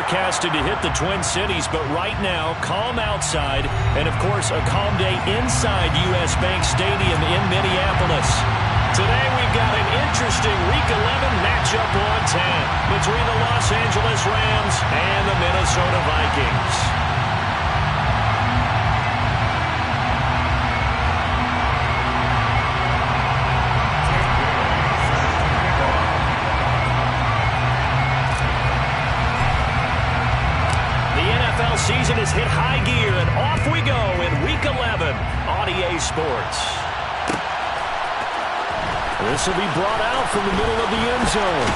forecasted to hit the Twin Cities, but right now, calm outside, and of course, a calm day inside U.S. Bank Stadium in Minneapolis. Today, we've got an interesting Week 11 matchup on 10 between the Los Angeles Rams and the Minnesota Vikings. Season has hit high gear, and off we go in Week 11 on EA Sports. This will be brought out from the middle of the end zone.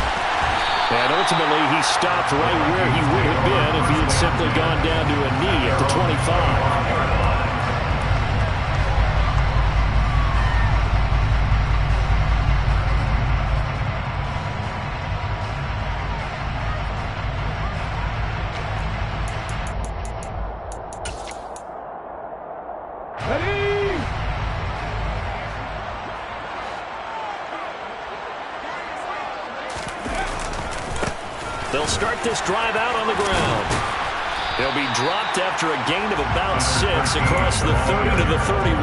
And ultimately, he stopped right where he would have been if he had simply gone down to a knee at the 25. They'll start this drive out on the ground. They'll be dropped after a gain of about 6 across the 30 to the 31.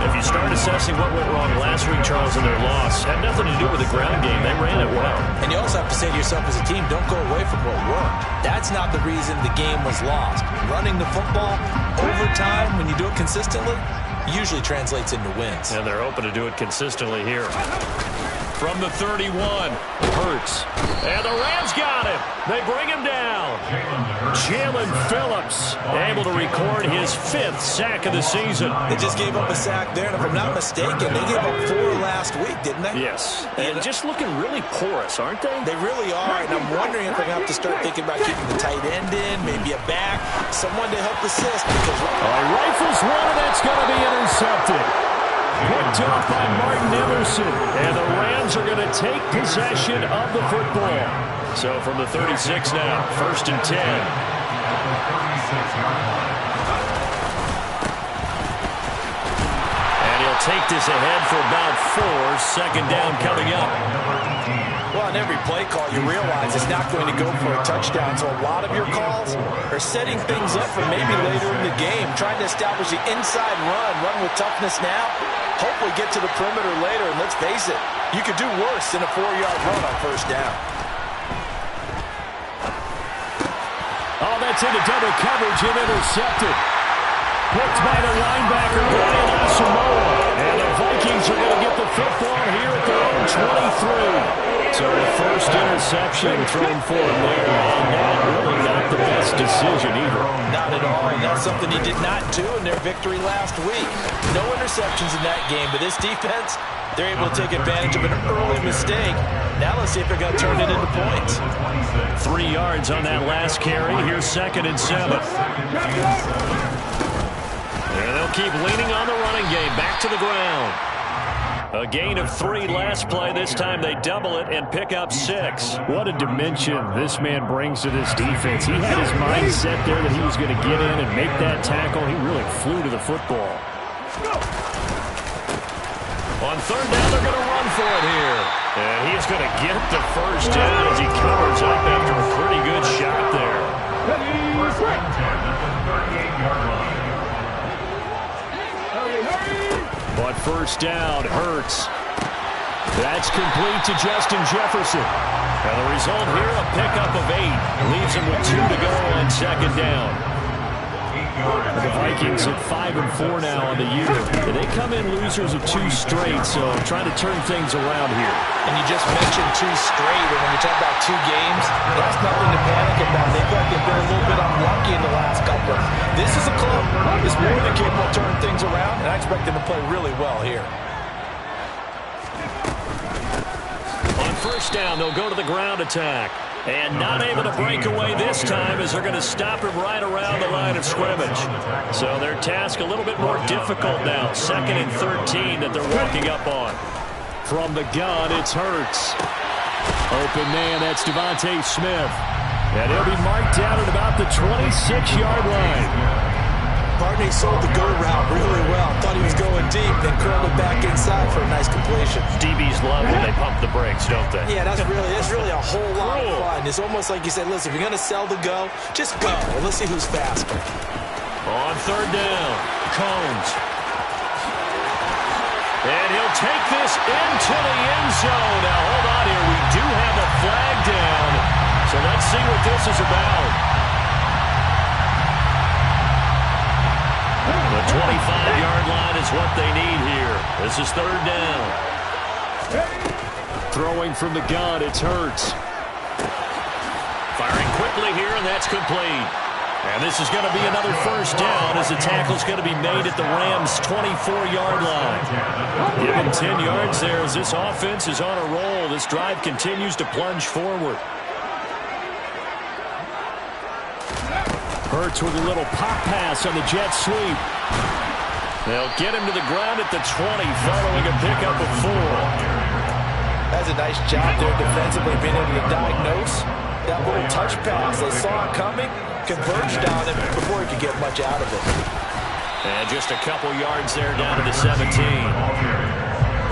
If you start assessing what went wrong last week, Charles, in their loss, had nothing to do with the ground game. They ran it well. And you also have to say to yourself as a team, don't go away from what worked. That's not the reason the game was lost. Running the football over time, when you do it consistently, usually translates into wins. And they're hoping to do it consistently here. From the 31, Hurts. And the Rams got him. They bring him down. Jalen Phillips able to record his 5th sack of the season. They just gave up a sack there, and if I'm not mistaken, they gave up 4 last week, didn't they? Yes. And just looking really porous, aren't they? They really are, and I'm wondering if they're going to have to start thinking about keeping the tight end in, maybe a back, someone to help assist. Because rifles one, and that's going to be intercepted. Picked off by Martin Emerson. And the Rams are going to take possession of the football. So from the 36 now, 1st and 10. And he'll take this ahead for about 4. 2nd down coming up. Well, on every play call, you realize it's not going to go for a touchdown. So a lot of your calls are setting things up for maybe later in the game, trying to establish the inside run with toughness now. Hopefully get to the perimeter later, and let's face it, you could do worse than a 4-yard run on 1st down. Oh, that's into double coverage and intercepted. Picked by the linebacker, Brian Asamoah. And the Vikings are going to get the football here at their own 23. So the 1st interception thrown for him there, and really not the best decision either. Not at all, and that's something he did not do in their victory last week. No interceptions in that game, but this defense, they're able to take advantage of an early mistake. Now let's see if they're going to turn it into points. 3 yards on that last carry. Here's 2nd and 7. And they'll keep leaning on the running game. Back to the ground. A gain of 3 last play. This time they double it and pick up 6. What a dimension this man brings to this defense. He had his mind set there that he was going to get in and make that tackle. He really flew to the football. On 3rd down, they're going to run for it here. And he's going to get the 1st down as he covers up after a pretty good shot there. But 1st down, Hurts. That's complete to Justin Jefferson. And the result here, a pickup of 8. Leaves him with 2 to go on 2nd down. The Vikings at 5-4 now on the year. They come in losers of 2 straight, so trying to turn things around here. And you just mentioned 2 straight, and when you talk about 2 games, that's nothing to panic about. They feel like they've been a little bit unlucky in the last couple. This is a club that's more than capable of turning things around, and I expect them to play really well here. On 1st down, they'll go to the ground attack. And not able to break away this time as they're going to stop him right around the line of scrimmage. So their task a little bit more difficult now. 2nd and 13 that they're walking up on. From the gun, it's Hurts. Open man, that's Devontae Smith. And he'll be marked down at about the 26-yard line. partner. He sold the go route really well. Thought he was going deep, then curled it back inside for a nice completion. DBs love when they pump the brakes, don't they? Yeah, that's really a whole lot of fun. It's almost like you said, listen, if you're going to sell the go, just go. And let's see who's faster. On third down, Combs. And he'll take this into the end zone. Now, hold on here. We do have a flag down. So let's see what this is about. The 25-yard line is what they need here. This is third down. Throwing from the gun, it's Hurts. Firing quickly here, and that's complete. And this is going to be another first down as the tackle's going to be made at the Rams' 24-yard line. Given 10 yards there as this offense is on a roll. This drive continues to plunge forward. Hurts with a little pop pass on the jet sweep. They'll get him to the ground at the 20 following a pickup of 4. That's a nice job there defensively, being able to diagnose that little touch pass. They saw it coming, converged on it before he could get much out of it. And just a couple yards there down to the 17.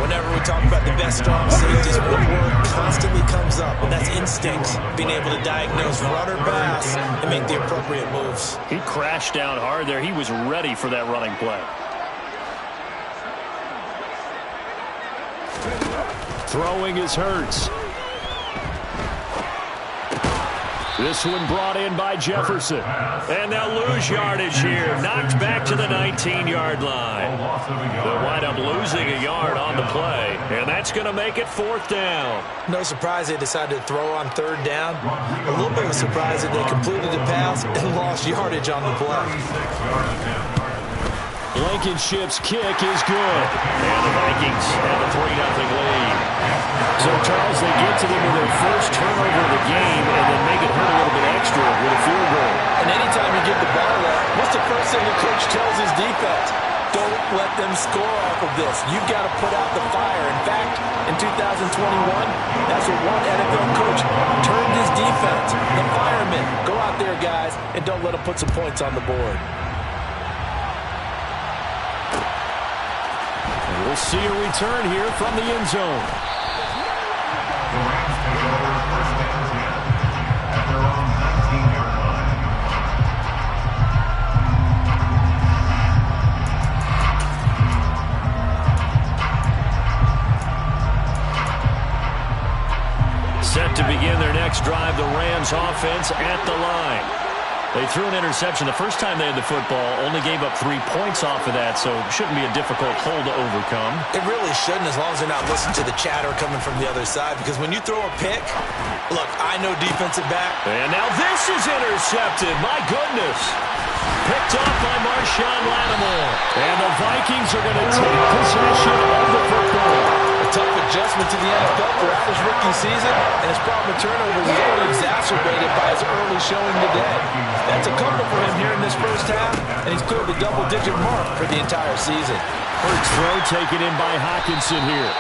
Whenever we talk about the best strong safeties, one word constantly comes up, and that's instincts. Being able to diagnose run or pass and make the appropriate moves. He crashed down hard there. He was ready for that running play. Throwing is Hurts. This one brought in by Jefferson. And they'll lose yardage here. Knocked back to the 19-yard line. They'll wind up losing a yard on the play. And that's going to make it fourth down. No surprise they decided to throw on third down. A little bit of a surprise that they completed the pass and lost yardage on the play. Blankenship's kick is good. And the Vikings have a 3-0 lead. So, Charles, they get to them with their first turnover of the game and then make it hurt a little bit extra with a field goal. And anytime you give the ball up, what's the first thing the coach tells his defense? Don't let them score off of this. You've got to put out the fire. In fact, in 2021, that's what one NFL coach turned his defense. The firemen. Go out there, guys, and don't let them put some points on the board. We'll see a return here from the end zone. Set to begin their next drive, the Rams offense at the line. They threw an interception the first time they had the football, only gave up 3 points off of that, so it shouldn't be a difficult hole to overcome. It really shouldn't, as long as they're not listening to the chatter coming from the other side, because when you throw a pick, look, I know defensive back. And now this is intercepted. My goodness. Picked off by Marshawn Lattimore. And the Vikings are going to take possession of the football. A tough adjustment to the NFL throughout his rookie season, and his problem with turnovers is only exacerbated by his early showing today. That's a couple for him here in this first half, and he's cleared the double-digit mark for the entire season. Hurts throw taken in by Hockenson here.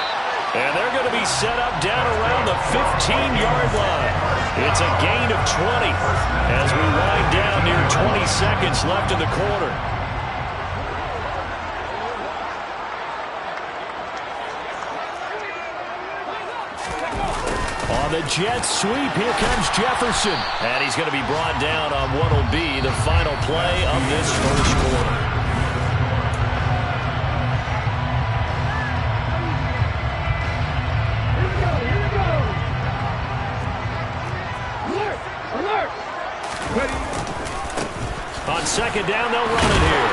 And they're going to be set up down around the 15-yard line. It's a gain of 20 as we wind down near 20 seconds left in the quarter. On the jet sweep, here comes Jefferson. And he's going to be brought down on what will be the final play of this first quarter. On second down, they'll run it here.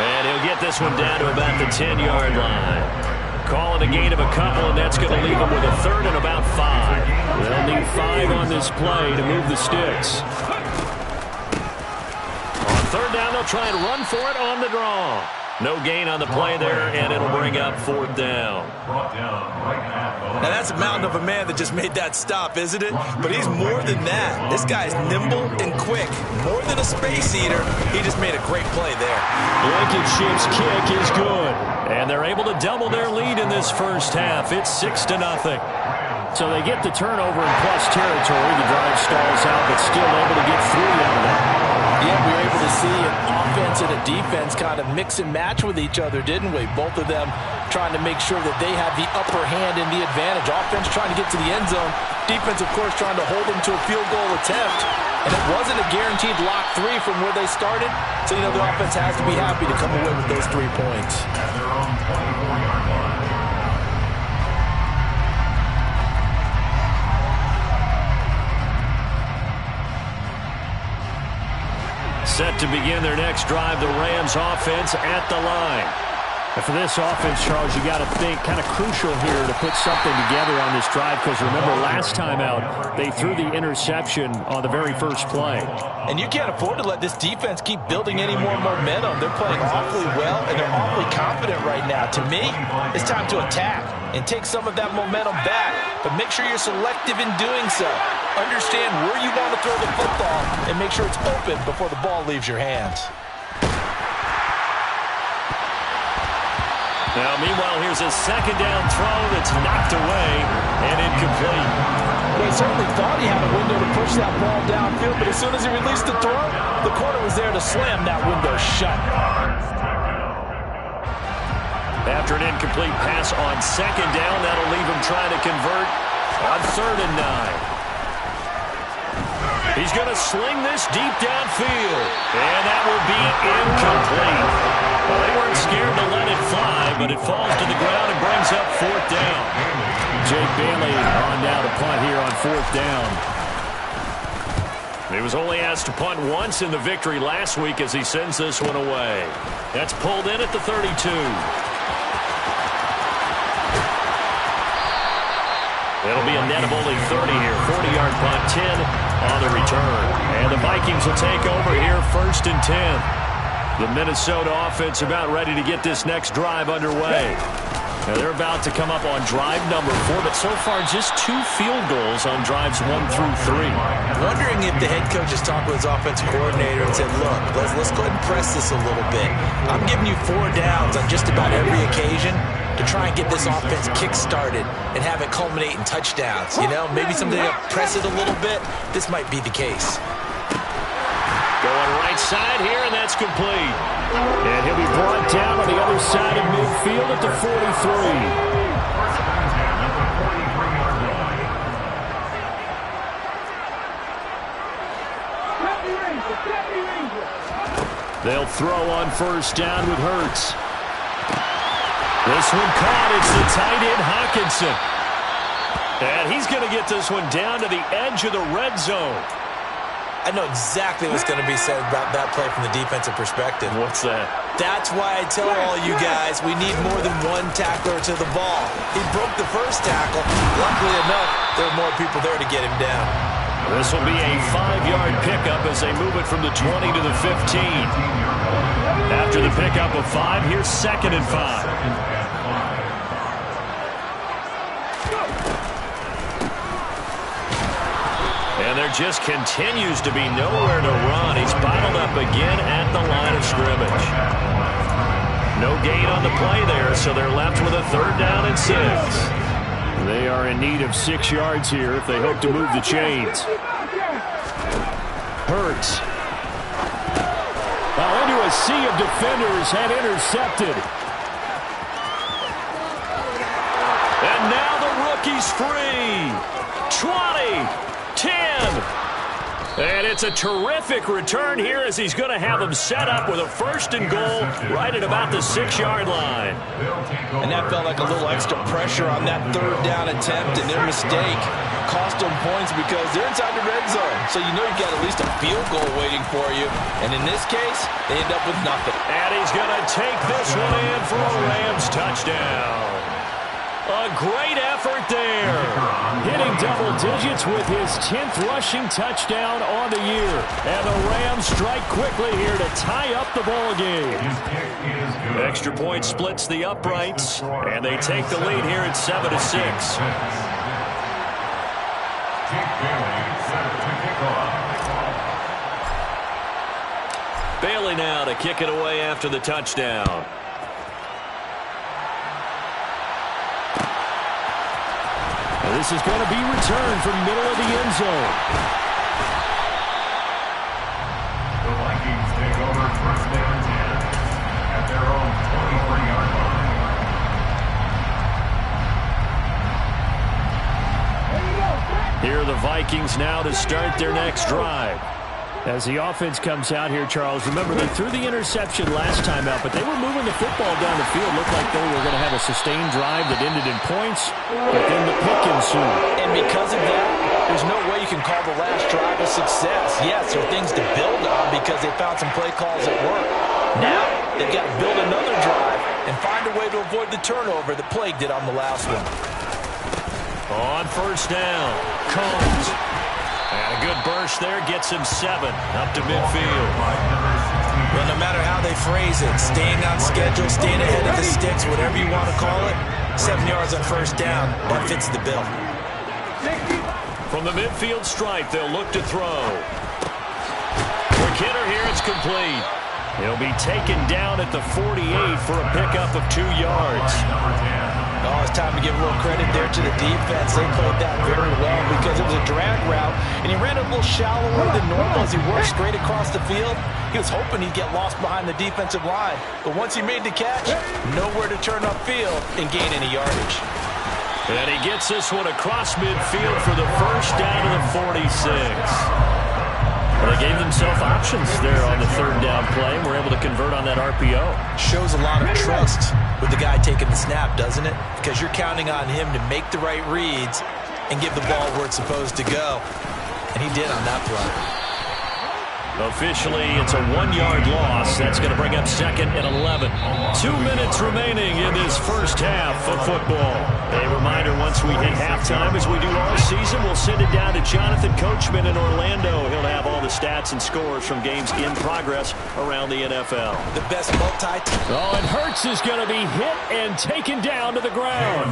And he'll get this one down to about the 10-yard line. Call it a gain of a couple, and that's going to leave them with a third and about 5. They'll need 5 on this play to move the sticks. On third down, they'll try and run for it on the draw. No gain on the play there, and it'll bring up fourth down. Now, that's a mountain of a man that just made that stop, isn't it? But he's more than that. This guy's nimble and quick. More than a space eater, he just made a great play there. Blankenship's kick is good. And they're able to double their lead in this first half. It's 6-0. So they get the turnover in plus territory. The drive stalls out, but still able to get 3 out of that. Yeah, we were able to see an offense and a defense kind of mix and match with each other, didn't we? Both of them trying to make sure that they have the upper hand and the advantage. Offense trying to get to the end zone. Defense, of course, trying to hold them to a field goal attempt. And it wasn't a guaranteed lock 3 from where they started. So, the offense has to be happy to come away with those 3 points. Set to begin their next drive, the Rams offense at the line. And for this offense, Charles, you got to think kind of crucial here to put something together on this drive, because remember last time out they threw the interception on the very first play. And you can't afford to let this defense keep building any more momentum. They're playing awfully well, and they're awfully confident right now. To me, it's time to attack and take some of that momentum back, but make sure you're selective in doing so. Understand where you want to throw the football and make sure it's open before the ball leaves your hands. Now, meanwhile, here's a second down throw that's knocked away and incomplete. They certainly thought he had a window to push that ball downfield, but as soon as he released the throw, the corner was there to slam that window shut. After an incomplete pass on second down, that'll leave him trying to convert on 3rd and 9. He's going to sling this deep downfield, and that will be incomplete. Well, they weren't scared to let it fly, but it falls to the ground and brings up 4th down. Jake Bailey on now to punt here on 4th down. He was only asked to punt once in the victory last week as he sends this one away. That's pulled in at the 32. It'll be a net of only 30 here. 40-yard punt, 10 on the return. And the Vikings will take over here 1st and 10. The Minnesota offense about ready to get this next drive underway. Now they're about to come up on drive number 4, but so far just 2 field goals on drives 1 through 3. Wondering if the head coach has talked with his offensive coordinator and said, look, let's go ahead and press this a little bit. I'm giving you 4 downs on just about every occasion to try and get this offense kick-started and have it culminate in touchdowns. Maybe something to press it a little bit. This might be the case. Going right side here, and that's complete. And he'll be brought down on the other side of midfield at the 43. They'll throw on 1st down with Hurts. This one caught. It's the tight end, Hawkinson. And he's going to get this one down to the edge of the red zone. I know exactly what's going to be said about that play from the defensive perspective. What's that? That's why I tell all you guys we need more than one tackler to the ball. He broke the first tackle. Luckily enough, there were more people there to get him down. This will be a 5-yard pickup as they move it from the 20 to the 15. After the pickup of 5, here's 2nd and 5. And there just continues to be nowhere to run. He's bottled up again at the line of scrimmage. No gain on the play there, so they're left with a 3rd down and 6. They are in need of 6 yards here if they hope to move the chains. Hurts. Well, into a sea of defenders and intercepted. And now the rookie's free. 20. 10. And it's a terrific return here as he's going to have them set up with a 1st and goal right at about the 6-yard line. And that felt like a little extra pressure on that 3rd down attempt, and their mistake cost them points because they're inside the red zone. So you know you've got at least a field goal waiting for you. And in this case, they end up with nothing. And he's going to take this one in for a Rams touchdown. A great effort there. Hitting double digits with his 10th rushing touchdown on the year. And the Rams strike quickly here to tie up the ball game. Extra point splits the uprights, and they take the lead here at 7-6. Bailey now to kick it away after the touchdown. This is going to be returned from middle of the end zone. Vikings now to start their next drive. As the offense comes out here, Charles, remember they threw the interception last time out, but they were moving the football down the field. Looked like they were going to have a sustained drive that ended in points, but then the pick ensued. And because of that, there's no way you can call the last drive a success. Yes, there are things to build on because they found some play calls that work. Now, they've got to build another drive and find a way to avoid the turnover that plagued it on the last one. On first down, Combs. And a good burst there gets him 7 up to midfield. Well, no matter how they phrase it, staying on schedule, staying ahead of the sticks, whatever you want to call it, 7 yards on first down, that fits the bill. From the midfield stripe, they'll look to throw. For Kidder here, it's complete. He'll be taken down at the 48 for a pickup of 2 yards. Oh, it's time to give a little credit there to the defense. They played that very well because it was a drag route, and he ran a little shallower than normal as he worked straight across the field. He was hoping he'd get lost behind the defensive line, but once he made the catch, nowhere to turn upfield and gain any yardage. And he gets this one across midfield for the first down to the 46. Well, they gave themselves options there on the third down play and were able to convert on that RPO. Shows a lot of trust with the guy taking the snap, doesn't it? Because you're counting on him to make the right reads and give the ball where it's supposed to go. And he did on that play. Officially, it's a 1-yard loss. That's going to bring up second and 11. 2 minutes remaining in this first half of football. A reminder, once we hit halftime, as we do all season, we'll send it down to Jonathan Coachman in Orlando. He'll have all the stats and scores from games in progress around the NFL. The best Oh, and Hurts is going to be hit and taken down to the ground.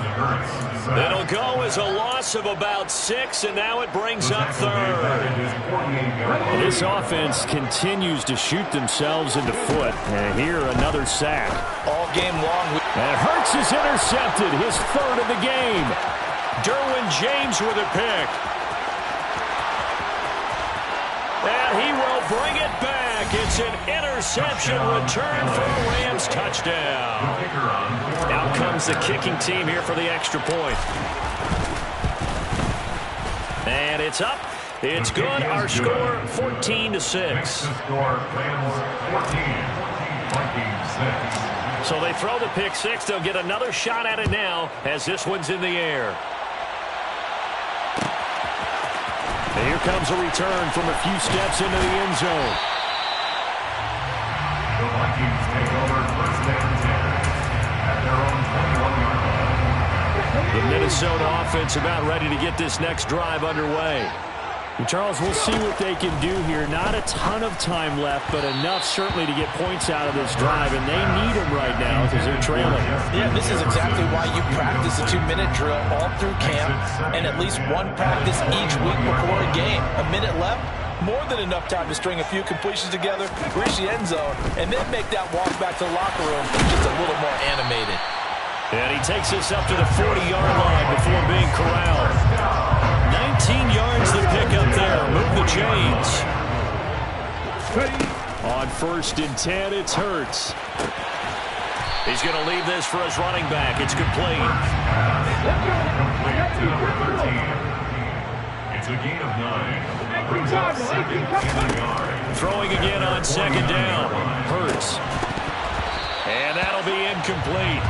It'll go as a loss of about 6, and now it brings up third. This offense continues to shoot themselves in the foot. And here, another sack. All game long. And Hurts is intercepted, his third of the game. Derwin James with a pick. And he will bring it back. It's an interception return for a Rams touchdown. Out comes the kicking team here for the extra point. And it's up. It's good. Our score, 14-6. So they throw the pick six. They'll get another shot at it now as this one's in the air. And here comes a return from a few steps into the end zone. The Vikings take over first and 10 at their own 21-yard line. The Minnesota offense about ready to get this next drive underway. And Charles, we'll see what they can do here. Not a ton of time left, but enough certainly to get points out of this drive, and they need them right now because they're trailing. Yeah, this is exactly why you practice a 2-minute drill all through camp and at least one practice each week before a game. A minute left, more than enough time to string a few completions together, reach the end zone, and then make that walk back to the locker room just a little more animated. And he takes us up to the 40-yard line before being corralled. 19 yards to pick up there. Move the chains. On first and 10, it's Hurts. He's going to leave this for his running back. It's complete. It's a gain of 9. Brings up second and yard. Throwing again on second down. Hurts. And that'll be incomplete.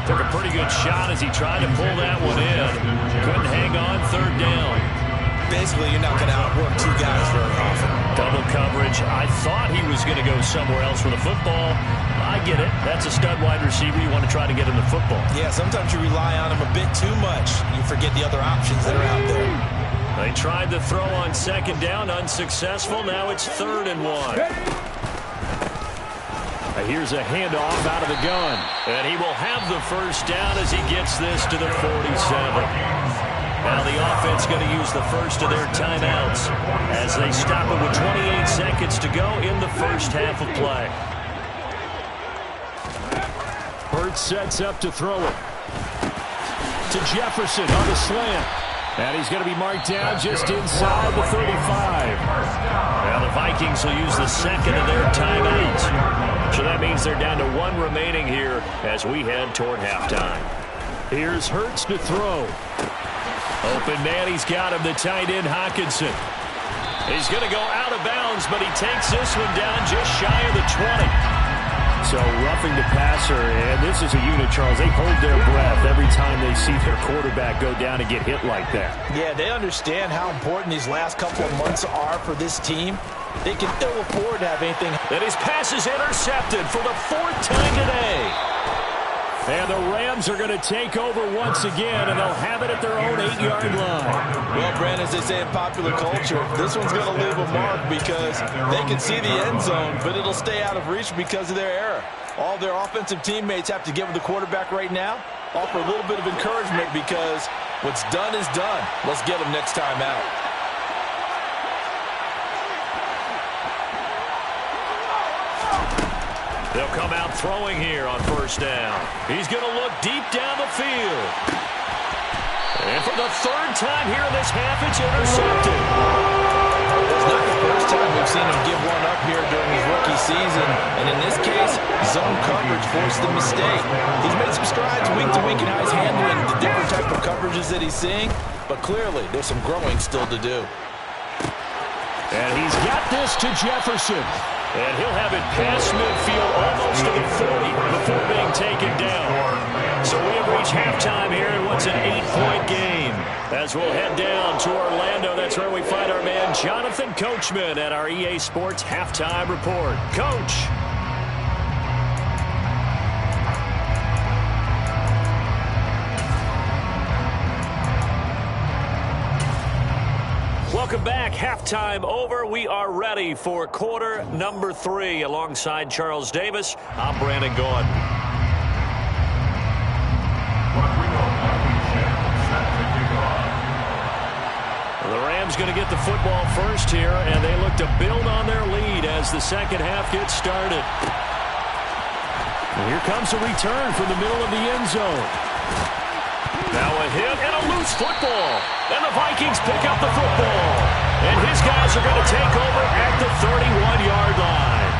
Took a pretty good shot as he tried to pull that one in. Couldn't hang on third down. Basically, you're not going to outwork two guys very often. Double coverage. I thought he was going to go somewhere else with the football. I get it. That's a stud wide receiver. You want to try to get him the football. Yeah, sometimes you rely on him a bit too much. You forget the other options that are out there. They tried to throw on second down. Unsuccessful. Now it's 3rd and 1. Here's a handoff out of the gun. And he will have the first down as he gets this to the 47. Now the offense going to use the first of their timeouts as they stop it with 28 seconds to go in the first half of play. Hurts sets up to throw it. To Jefferson on the slant. And he's going to be marked down just inside the 35. Now the Vikings will use the second of their timeouts. So that means they're down to 1 remaining here as we head toward halftime. Here's Hurts to throw. Open man, he's got him, the tight end, Hockenson. He's going to go out of bounds, but he takes this one down just shy of the 20. So roughing the passer, and this is a unit, Charles. They hold their breath every time they see their quarterback go down and get hit like that. Yeah, they understand how important these last couple of months are for this team. They can ill afford to have anything. And his pass is intercepted for the 4th time today. And the Rams are going to take over once again, and they'll have it at their own 8-yard line. Well, Brandon, as they say in popular culture, this one's going to leave a mark because they can see the end zone, but it'll stay out of reach because of their error. All their offensive teammates have to give the quarterback right now, offer a little bit of encouragement because what's done is done. Let's get them next time out. They'll come out throwing here on 1st down. He's going to look deep down the field. And for the 3rd time here in this half, it's intercepted. It's not the first time we've seen him give one up here during his rookie season. And in this case, zone coverage forced the mistake. He's made some strides week to week in how he's handling the different type of coverages that he's seeing. But clearly, there's some growing still to do. And he's got this to Jefferson. And he'll have it past midfield almost to the 40 before being taken down. So we have reached halftime here in what's an 8-point game. As we'll head down to Orlando, that's where we find our man Jonathan Coachman at our EA Sports Halftime Report. Coach. Welcome back. Halftime over. We are ready for quarter number 3. Alongside Charles Davis, I'm Brandon Gaudin. The Rams going to get the football first here, and they look to build on their lead as the second half gets started. And here comes a return from the middle of the end zone. Now a hit and a loose football. And the Vikings pick up the football. And his guys are going to take over at the 31-yard line.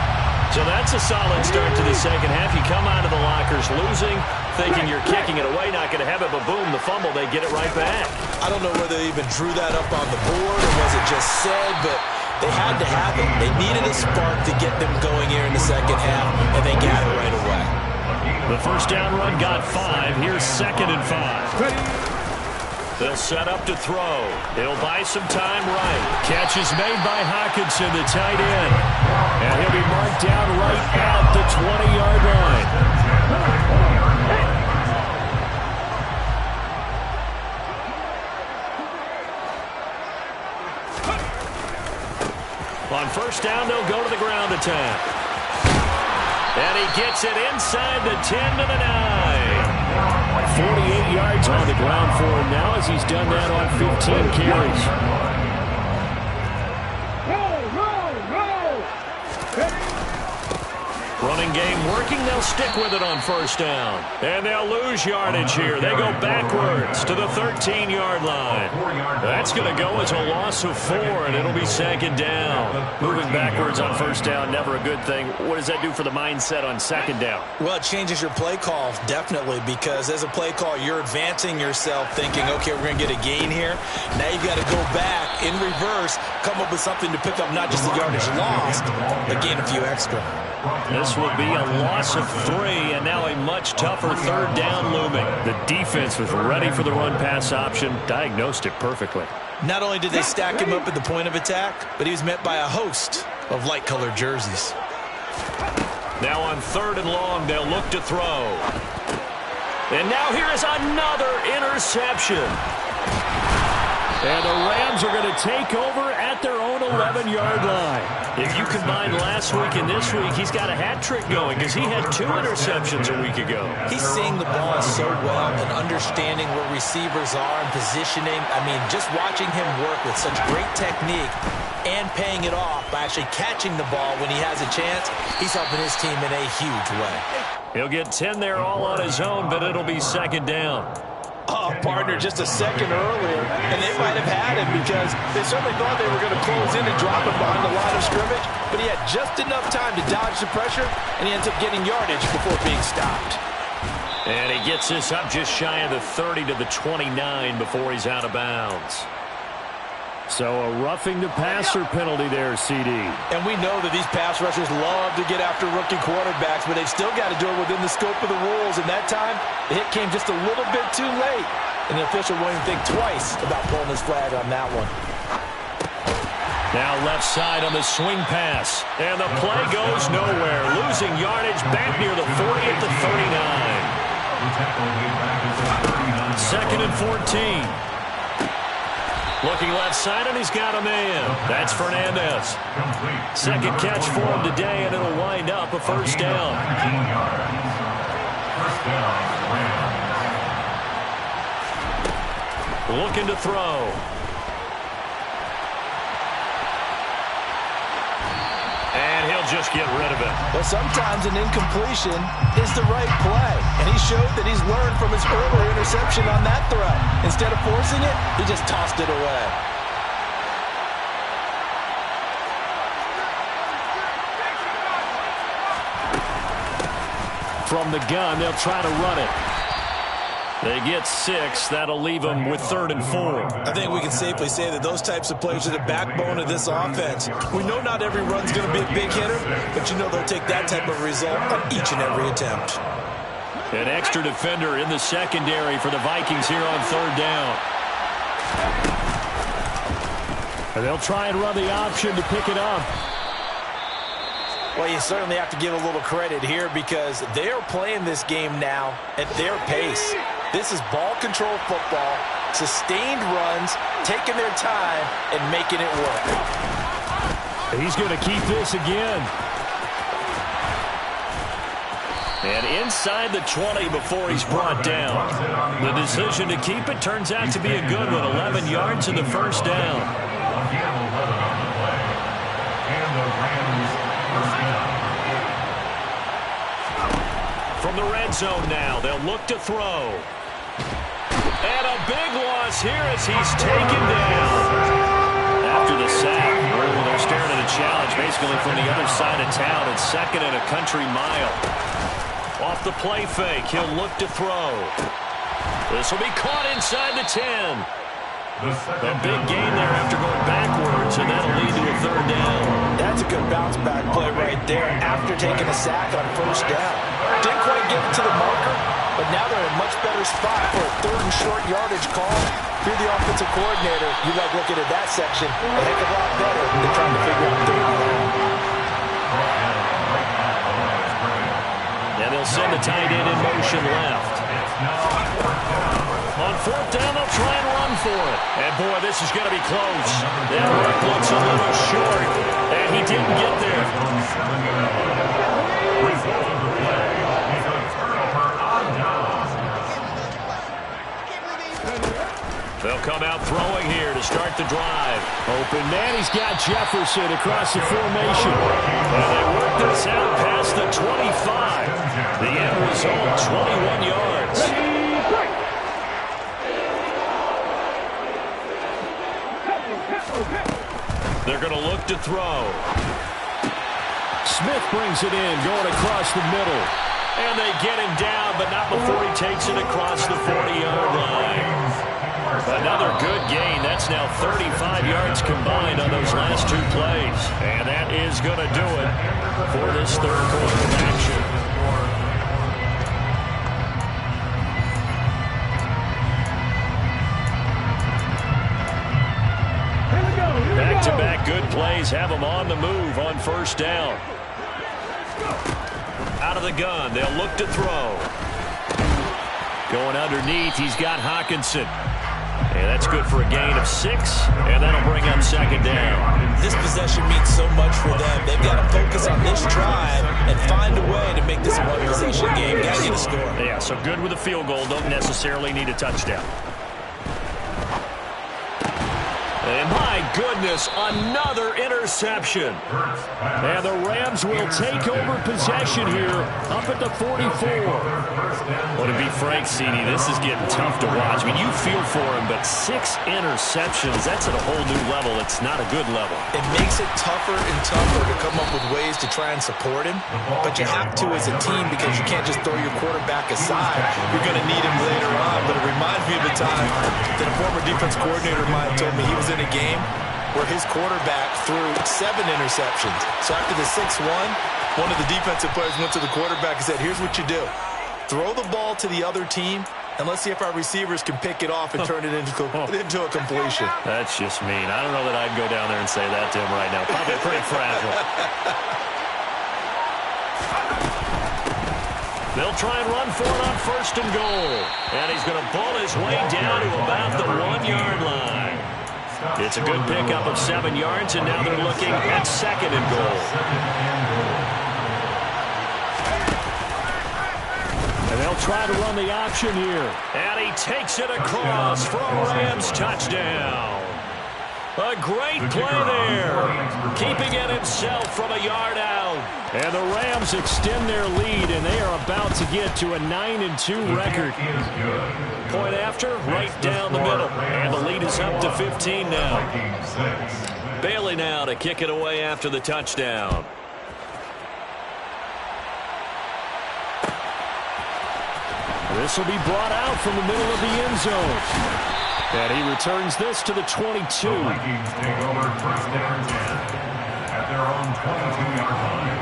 So that's a solid start to the second half. You come out of the lockers losing, thinking you're kicking it away, not going to have it, but boom, the fumble, they get it right back. I don't know whether they even drew that up on the board or was it just said, but they had to have it. They needed a spark to get them going here in the second half, and they got it right away. The first down run got 5. Here's 2nd and 5. They'll set up to throw. They'll buy some time right. Catch is made by Hockenson, the tight end. And he'll be marked down right at the 20-yard line. On first down, they'll go to the ground attack. And he gets it inside the 10 to the 9. 48 yards on the ground for him now as he's done that on 15 carries. Running game working. They'll stick with it on first down. And they'll lose yardage here. They go backwards to the 13-yard line. That's going to go as a loss of 4, and it'll be 2nd down. Moving backwards on first down, never a good thing. What does that do for the mindset on 2nd down? Well, it changes your play call, definitely, because as a play call, you're advancing yourself thinking, okay, we're going to get a gain here. Now you've got to go back in reverse, come up with something to pick up not just the yardage lost, but gain a few extra. This will be a loss of 3, and now a much tougher 3rd down looming. The defense was ready for the run-pass option, diagnosed it perfectly. Not only did they stack him up at the point of attack, but he was met by a host of light-colored jerseys. Now on 3rd and long, they'll look to throw. And now here is another interception. And the Rams are going to take over at their own 11-yard line. If you combine last week and this week, he's got a hat trick going because he had 2 interceptions a week ago. He's seeing the ball so well and understanding where receivers are and positioning. I mean, just watching him work with such great technique and paying it off by actually catching the ball when he has a chance, he's helping his team in a huge way. He'll get 10 there all on his own, but it'll be 2nd down. Oh, partner, just a second earlier, and they might have had him because they certainly thought they were going to close in and drop him behind the line of scrimmage, but he had just enough time to dodge the pressure, and he ends up getting yardage before being stopped. And he gets this up just shy of the 30 to the 29 before he's out of bounds. So a roughing the passer penalty there, CD. And we know that these pass rushers love to get after rookie quarterbacks, but they've still got to do it within the scope of the rules. And that time, the hit came just a little bit too late. And the official won't even think twice about pulling his flag on that one. Now left side on the swing pass. And the play goes nowhere. Losing yardage back near the 40 at the 39. Second and 14. Looking left side, and he's got a man. That's Fernandez. Second catch for him today, and it'll wind up a first down. Looking to throw. And he'll just get rid of it. Well, sometimes an incompletion is the right play. And he showed that he's learned from his earlier interception on that throw. Instead of forcing it, he just tossed it away. From the gun, they'll try to run it. They get 6. That'll leave them with 3rd and 4. I think we can safely say that those types of plays are the backbone of this offense. We know not every run's going to be a big hitter, but you know they'll take that type of result on each and every attempt. An extra defender in the secondary for the Vikings here on 3rd down. And they'll try and run the option to pick it up. Well, you certainly have to give a little credit here because they're playing this game now at their pace. This is ball control football, sustained runs, taking their time, and making it work. He's going to keep this again. And inside the 20 before he's brought down. The decision to keep it turns out to be a good one. 11 yards in the first down. From the red zone now, they'll look to throw. And a big loss here as he's taken down. After the sack, they're staring at a challenge basically from the other side of town. It's 2nd and a country mile. Off the play fake, he'll look to throw. This will be caught inside the 10. A big gain there after going backwards, and that'll lead to a 3rd down. That's a good bounce-back play right there after taking a sack on 1st down. Didn't quite get it to the marker, but now they're in a much better spot for a 3rd and short yardage call. If you're the offensive coordinator, you like looking at that section a heck of a lot better than trying to figure out 3rd down. And they'll send the tight end in motion left. On 4th down, they'll try and run for it. And, boy, this is going to be close. That run looks a little short, and he didn't get there. They'll come out throwing here to start the drive. Open man, he's got Jefferson across the formation. And they work this out past the 25. The end result, 21 yards. They're going to look to throw. Smith brings it in, going across the middle. And they get him down, but not before he takes it across the 40-yard line. Another good gain. That's now 35 yards combined on those last 2 plays. And that is going to do it for this 3rd quarter of action. Back-to-back good plays have them on the move on 1st down. Out of the gun, they'll look to throw. Going underneath, he's got Hawkinson. And that's good for a gain of 6, and that'll bring up 2nd down. This possession means so much for them. They've got to focus on this drive and find a way to make this a one-possession game. Got to get a score. Yeah, so good with a field goal. Don't necessarily need a touchdown. And my goodness, another interception. And the Rams will take over possession here up at the 44. Well, to be frank, CD, this is getting tough to watch. I mean, you feel for him, but 6 interceptions, that's at a whole new level. It's not a good level. It makes it tougher and tougher to come up with ways to try and support him, but you have to as a team because you can't just throw your quarterback aside. You're going to need him later on, but it reminds me of a time that a former defense coordinator of mine told me he was in a game where his quarterback threw 7 interceptions. So after the 6-1, one of the defensive players went to the quarterback and said, here's what you do. Throw the ball to the other team, and let's see if our receivers can pick it off and turn it into a completion. That's just mean. I don't know that I'd go down there and say that to him right now. Probably pretty fragile. They'll try and run for it on 1st and goal. And he's going to pull his way down to about the 1-yard line. It's a good pickup of 7 yards, and now they're looking at 2nd and goal. And they'll try to run the option here. And he takes it across for a Rams touchdown. A great play there. Keeping it himself from a yard out. And the Rams extend their lead, and they are about to get to a 9-2 record. Point after, right down the middle. And the lead is up to 15 now. Bailey now to kick it away after the touchdown. This will be brought out from the middle of the end zone. And he returns this to the 22. The Vikings take over 1st and 10 at their own 22-yard line.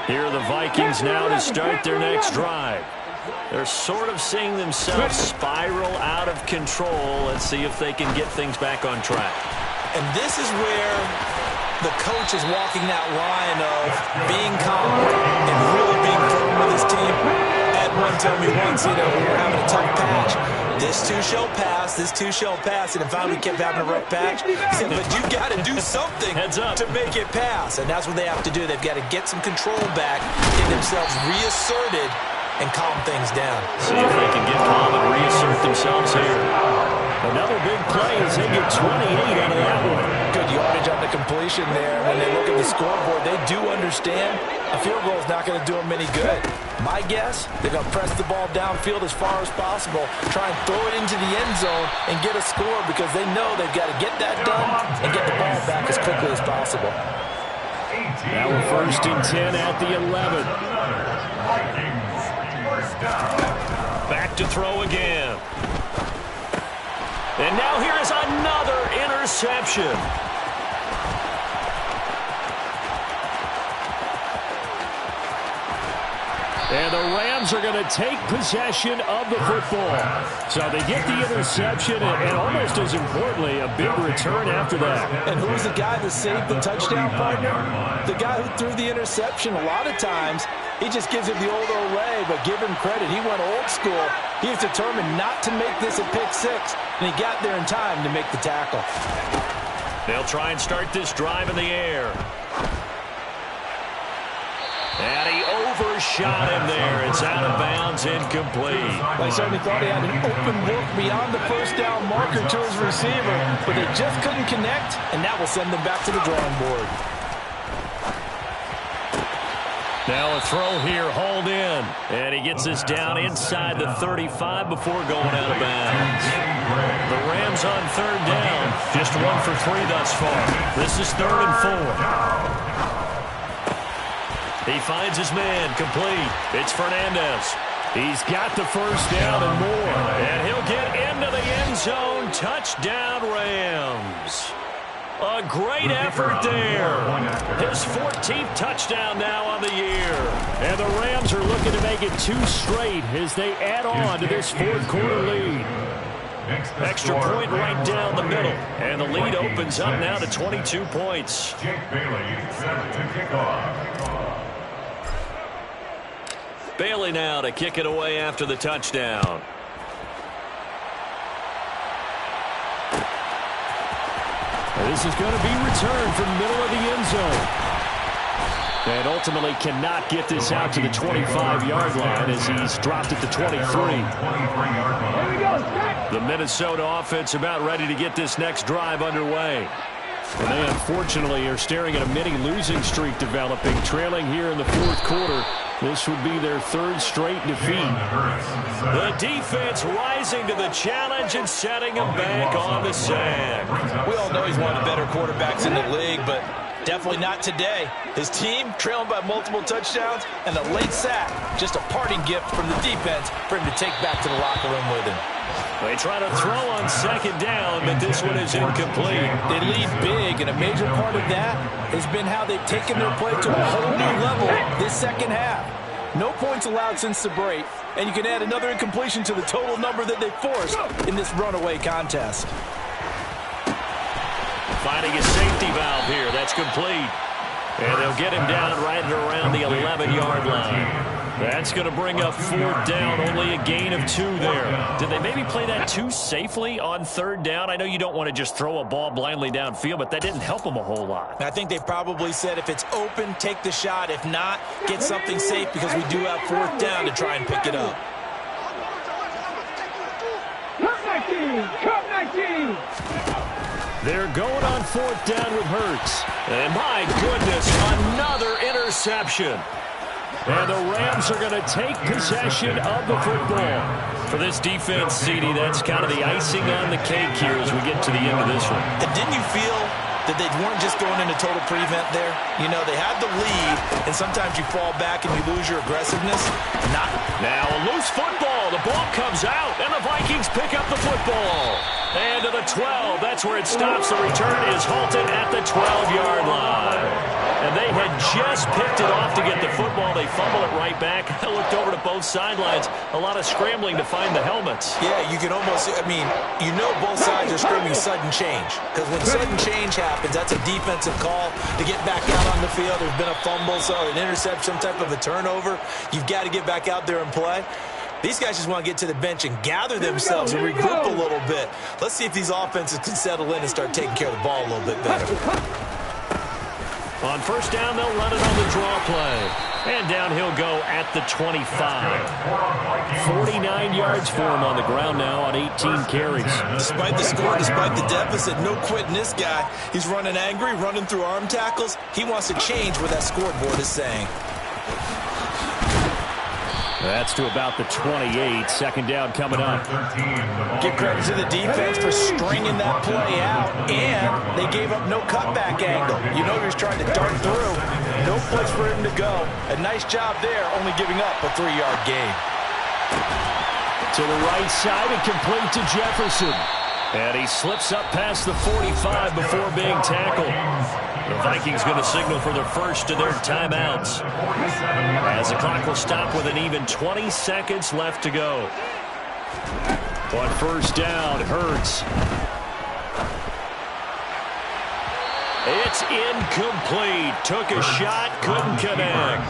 Here are the Vikings now to start their next drive. They're sort of seeing themselves spiral out of control. Let's see if they can get things back on track. And this is where the coach is walking that line of being calm and really being firm with his team. Ed one told me once, we were having a tough patch. This too shall pass, this too shall pass. And if we kept having a rough patch, he said, but you got to do something to make it pass. And that's what they have to do. They've got to get some control back, get themselves reasserted, and calm things down. See if they can get calm and reassert themselves here. Another big play as they get 28 out of that one. Good yardage on the completion there. When they look at the scoreboard, they do understand a field goal is not going to do them any good. My guess, they're going to press the ball downfield as far as possible, try and throw it into the end zone and get a score because they know they've got to get that done and get the ball back as quickly as possible. Now we're 1st and 10 at the 11. Back to throw again. And now here is another interception. And the Rams are going to take possession of the football. So they get the interception and almost as importantly, a big return after that. And who's the guy that saved the touchdown, partner? The guy who threw the interception. A lot of times, he just gives it the old Olay, but give him credit. He went old school. He was determined not to make this a pick 6, and he got there in time to make the tackle. They'll try and start this drive in the air. And he overshot him there. It's out of bounds, incomplete. They certainly thought he had an open look beyond the 1st down marker to his receiver, but they just couldn't connect, and that will send them back to the drawing board. Now a throw here, hauled in. And he gets this down inside the 35 before going out of bounds. The Rams on 3rd down. Just 1 for 3 thus far. This is 3rd and 4. He finds his man, complete. It's Fernandez. He's got the 1st down and more. And he'll get into the end zone. Touchdown, Rams. A great effort there. His 14th touchdown now on the year. And the Rams are looking to make it 2 straight as they add on to this 4th quarter lead. Extra point right down the middle. And the lead opens up now to 22 points. Jake Bailey set to kick off. Bailey now to kick it away after the touchdown. This is going to be returned from the middle of the end zone. And ultimately cannot get this out to the 25-yard line as he's dropped it to 23. The Minnesota offense about ready to get this next drive underway. And they unfortunately are staring at a mini losing streak developing, trailing here in the fourth quarter. This would be their third straight defeat. The defense rising to the challenge and setting him back on the sack. We all know he's one of the better quarterbacks in the league, but definitely not today. His team trailing by multiple touchdowns, and a late sack, just a parting gift from the defense for him to take back to the locker room with him. They try to throw on second down, but this one is incomplete. They lead big, and a major part of that has been how they've taken their play to a whole new level this second half. No points allowed since the break, and you can add another incompletion to the total number that they forced in this runaway contest. Finding a safety valve here. That's complete. And they'll get him down right at around the 11-yard line. That's going to bring up fourth down. Only a gain of 2 there. Did they maybe play that too safely on third down? I know you don't want to just throw a ball blindly downfield, but that didn't help them a whole lot. I think they probably said if it's open, take the shot. If not, get something safe because we do have fourth down to try and pick it up. They're going on fourth down with Hurts. And my goodness, another interception. And the Rams are going to take possession of the football. For this defense, CD, that's kind of the icing on the cake here as we get to the end of this one. And didn't you feel that they weren't just going into total prevent there? You know, they had the lead, and sometimes you fall back and you lose your aggressiveness. Not now a loose football. The ball comes out, and the Vikings pick up the football. And to the 12. That's where it stops. The return is halted at the 12-yard line. And they had just picked it off to get the football. They fumble it right back. I looked over to both sidelines. A lot of scrambling to find the helmets. Yeah, you can almost, I mean, you know both sides are screaming sudden change. Because when sudden change happens, that's a defensive call to get back out on the field. There's been a fumble, so an interception, some type of a turnover. You've got to get back out there and play. These guys just want to get to the bench and gather themselves and regroup a little bit. Let's see if these offenses can settle in and start taking care of the ball a little bit better. On first down, they'll run it on the draw play. And down he'll go at the 25. 49 yards for him on the ground now on 18 carries. Despite the score, despite the deficit, no quitting this guy. He's running angry, running through arm tackles. He wants to change what that scoreboard is saying. That's to about the 28. Second down coming up. Give credit to the defense for stringing that play out, and they gave up no cutback angle. You know he was trying to dart through. No place for him to go. A nice job there, only giving up a 3-yard gain. To the right side and complete to Jefferson. And he slips up past the 45 before being tackled. The Vikings going to signal for the first of their timeouts, as the clock will stop with an even 20 seconds left to go. On first down, Hurts. It's incomplete. Took a shot, couldn't connect.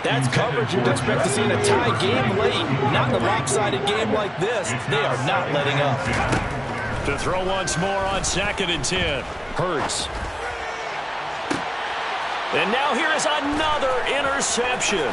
That's coverage you'd expect to see in a tie game late. Not in a lopsided game like this. They are not letting up. To throw once more on 2nd and 10. Hurts. And now here is another interception.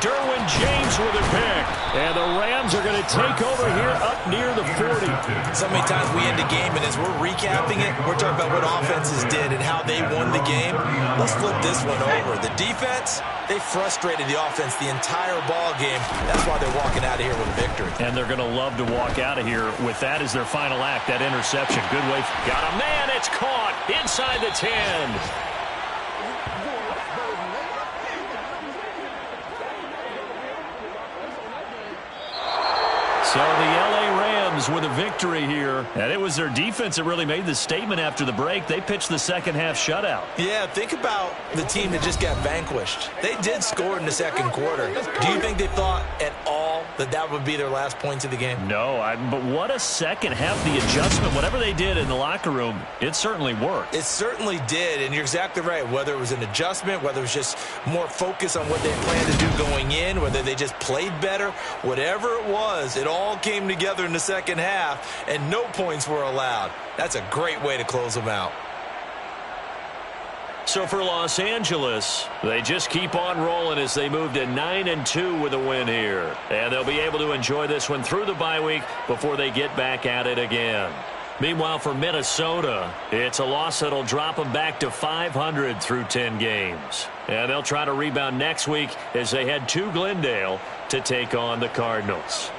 Derwin James with a pick. And the Rams are going to take over here up near the 40. So many times we end a game, and as we're recapping it, we're talking about what offenses did and how they won the game. Let's flip this one over. The defense, they frustrated the offense the entire ball game. That's why they're walking out of here with a victory. And they're going to love to walk out of here with that as their final act, that interception. Good way. Got a man. It's caught inside the 10. So the L.A. Rams with a victory here. And it was their defense that really made the statement after the break. They pitched the second half shutout. Yeah, think about the team that just got vanquished. They did score in the second quarter. Do you think they thought at all that that would be their last points of the game? No, but what a second half. The adjustment, whatever they did in the locker room, it certainly worked. It certainly did, and you're exactly right. Whether it was an adjustment, whether it was just more focus on what they planned to do going in, whether they just played better, whatever it was, it all came together in the second half, and no points were allowed. That's a great way to close them out. So for Los Angeles, they just keep on rolling as they move to 9-2 with a win here. And they'll be able to enjoy this one through the bye week before they get back at it again. Meanwhile, for Minnesota, it's a loss that'll drop them back to 500 through 10 games. And they'll try to rebound next week as they head to Glendale to take on the Cardinals.